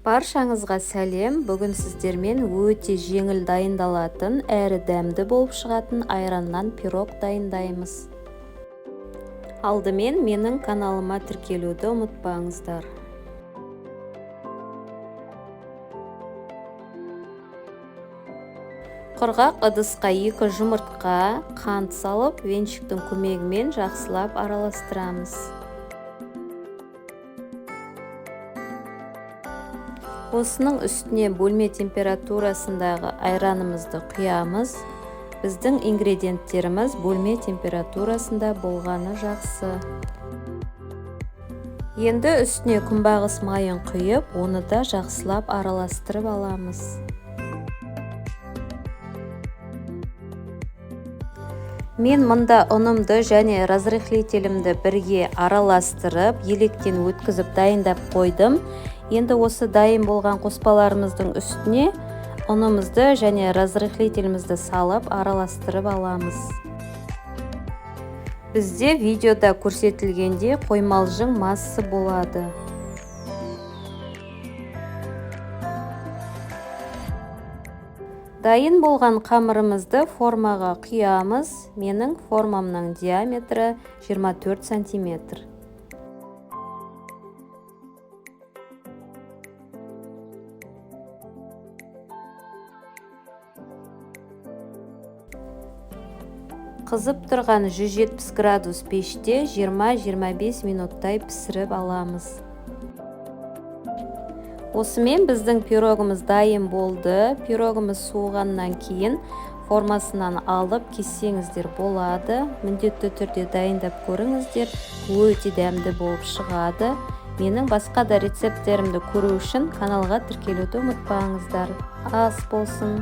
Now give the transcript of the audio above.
Баршаңызға сәлем. Бүгін сіздермен өте жеңіл дайындалатын, әрі дәмді болып шығатын айраннан пирог дайындаймыз. Алдымен менің каналыма тіркелуді ұмытпаңыздар. Құрғақ ыдысқа 2 жұмыртқа, қант салып, венчиктің көмегімен жақсылап араластырамыз. Осының үстіне бөлме температурасындағы айранымызды құямыз. Біздің ингредиенттеріміз бөлме температурасында болғаны жақсы. Енді үстіне күнбағыс майын құйып, оны да жақсылап араластырып аламыз. Мен мұнда ұнымды және разрыхлителімді бірге араластырып, електен өткізіп дайындап қойдым. Енді осы дайын болған қоспаларымыздың үстіне ұнымызды және разрыхлителімізді салып араластырып аламыз. Бізде видеода көрсетілгенде қоймалжың массы болады. Дайын болған қамырымызды формаға құямыз. Менің формамның диаметрі 24 см. Қызып тұрған 170 градус пеште 20-25 минуттай пісіріп аламыз. Осымен біздің пирогымыз дайын болды. Пирогымыз суығаннан кейін формасынан алып кессеңіздер болады. Міндетті түрде дайындап көріңіздер. Өте дәмді болып шығады. Менің басқа да рецепттерімді көру үшін каналға тіркелуді ұмытпаңыздар. Ас болсын!